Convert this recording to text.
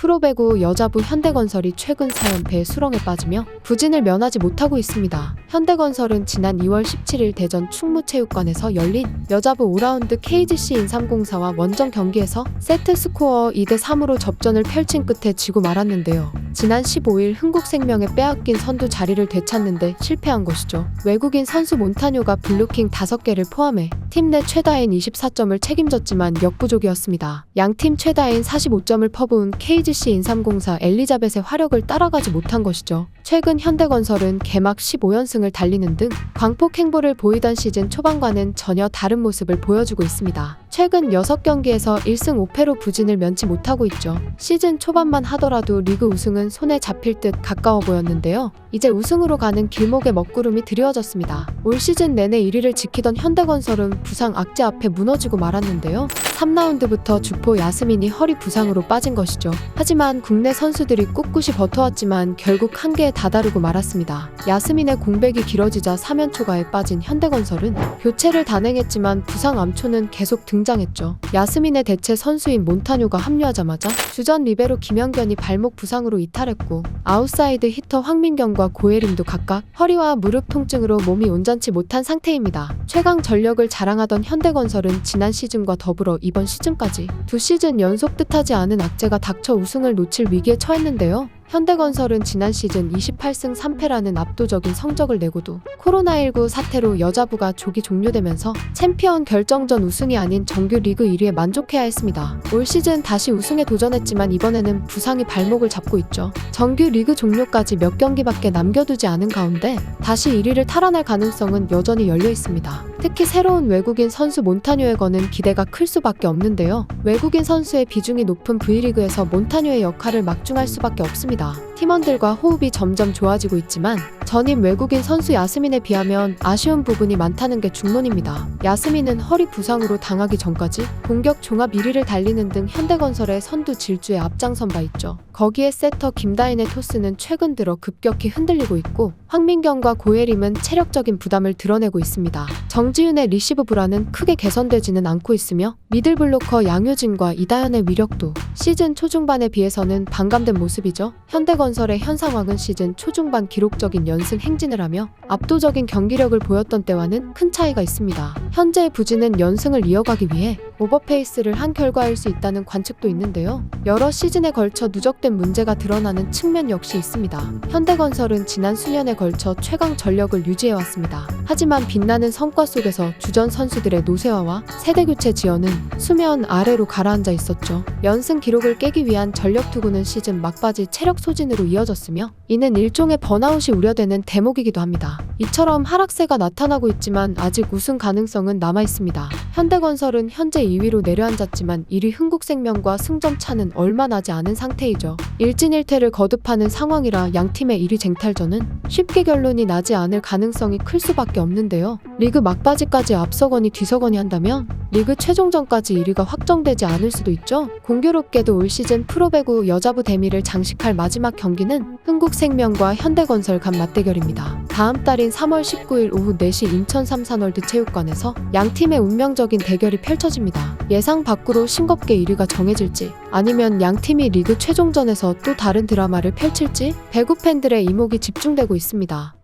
프로배구 여자부 현대건설이 최근 4연패의 수렁에 빠지며 부진을 면하지 못하고 있습니다. 현대건설은 지난 2월 17일 대전 충무체육관에서 열린 여자부 5라운드 KGC 인삼공사와 원정 경기에서 세트스코어 2대3으로 접전을 펼친 끝에 지고 말았는데요. 지난 15일 흥국생명에 빼앗긴 선두 자리를 되찾는데 실패한 것이죠. 외국인 선수 몬타뇨가 블루킹 5개를 포함해 팀 내 최다인 24점을 책임졌지만 역부족이었습니다. 양팀 최다인 45점을 퍼부은 KGC 인삼공사 엘리자벳의 화력을 따라가지 못한 것이죠. 최근 현대건설은 개막 15연승을 달리는 등 광폭 행보를 보이던 시즌 초반과는 전혀 다른 모습을 보여주고 있습니다. 최근 6경기에서 1승 5패로 부진을 면치 못하고 있죠. 시즌 초반만 하더라도 리그 우승은 손에 잡힐 듯 가까워 보였는데요. 이제 우승으로 가는 길목의 먹구름이 드리워졌습니다. 올 시즌 내내 1위를 지키던 현대건설은 부상 악재 앞에 무너지고 말았는데요. 3라운드부터 주포 야스민이 허리 부상으로 빠진 것이죠. 하지만 국내 선수들이 꿋꿋이 버텨왔지만 결국 한계에 다다르고 말았습니다. 야스민의 공백이 길어지자 3연 초과에 빠진 현대건설은 교체를 단행했지만 부상 암초는 계속 등장했죠. 야스민의 대체 선수인 몬타뇨가 합류하자마자 주전 리베로 김연견이 발목 부상으로 이탈했고 아웃사이드 히터 황민경과 고예림도 각각 허리와 무릎 통증으로 몸이 온전치 못한 상태입니다. 최강 전력을 자랑하던 현대건설은 지난 시즌과 더불어 이번 시즌까지 2시즌 연속 뜻하지 않은 악재가 닥쳐 우승을 놓칠 위기에 처했는데요. 현대건설은 지난 시즌 28승 3패라는 압도적인 성적을 내고도 코로나19 사태로 여자부가 조기 종료되면서 챔피언 결정전 우승이 아닌 정규 리그 1위에 만족해야 했습니다. 올 시즌 다시 우승에 도전했지만 이번에는 부상이 발목을 잡고 있죠. 정규 리그 종료까지 몇 경기밖에 남겨두지 않은 가운데 다시 1위를 탈환할 가능성은 여전히 열려 있습니다. 특히 새로운 외국인 선수 몬타뇨에 거는 기대가 클 수밖에 없는데요. 외국인 선수의 비중이 높은 V리그에서 몬타뇨의 역할을 막중할 수밖에 없습니다. 팀원들과 호흡이 점점 좋아지고 있지만 전임 외국인 선수 야스민에 비하면 아쉬운 부분이 많다는 게 중론입니다. 야스민은 허리 부상으로 당하기 전까지 공격 종합 1위를 달리는 등 현대건설의 선두 질주에 앞장선 바 있죠. 거기에 세터 김다인의 토스는 최근 들어 급격히 흔들리고 있고 황민경과 고예림은 체력적인 부담을 드러내고 있습니다. 정지윤의 리시브 불안은 크게 개선되지는 않고 있으며 미들블로커 양효진과 이다현의 위력도 시즌 초중반에 비해서는 반감된 모습이죠. 현대건설의 현 상황은 시즌 초중반 기록적인 연승 행진을 하며 압도적인 경기력을 보였던 때와는 큰 차이가 있습니다. 현재의 부진은 연승을 이어가기 위해 오버페이스를 한 결과일 수 있다는 관측도 있는데요. 여러 시즌에 걸쳐 누적된 문제가 드러나는 측면 역시 있습니다. 현대건설은 지난 수년에 걸쳐 최강 전력을 유지해왔습니다. 하지만 빛나는 성과 속에서 주전 선수들의 노쇠화와 세대교체 지연은 수면 아래로 가라앉아 있었죠. 연승 기록을 깨기 위한 전력 투구는 시즌 막바지 체력 소진으로 이어졌으며 이는 일종의 번아웃이 우려되는 대목이기도 합니다. 이처럼 하락세가 나타나고 있지만 아직 우승 가능성은 남아있습니다. 현대건설은 현재 2위로 내려앉았지만 1위 흥국생명과 승점 차는 얼마 나지 않은 상태이죠. 일진일퇴를 거듭하는 상황이라 양팀의 1위 쟁탈전은 쉽게 결론이 나지 않을 가능성이 클 수밖에 없는데요. 리그 막바지까지 앞서거니 뒤서거니 한다면 리그 최종전까지 1위가 확정되지 않을 수도 있죠. 공교롭게도 올 시즌 프로배구 여자부 대미를 장식할 마지막 경기는 흥국생명과 현대건설 간 맞대결입니다. 다음 달인 3월 19일 오후 4시 인천 삼산월드 체육관에서 양팀의 운명적인 대결이 펼쳐집니다. 예상 밖으로 싱겁게 1위가 정해질지 아니면 양팀이 리그 최종전에서 또 다른 드라마를 펼칠지 배구 팬들의 이목이 집중되고 있습니다.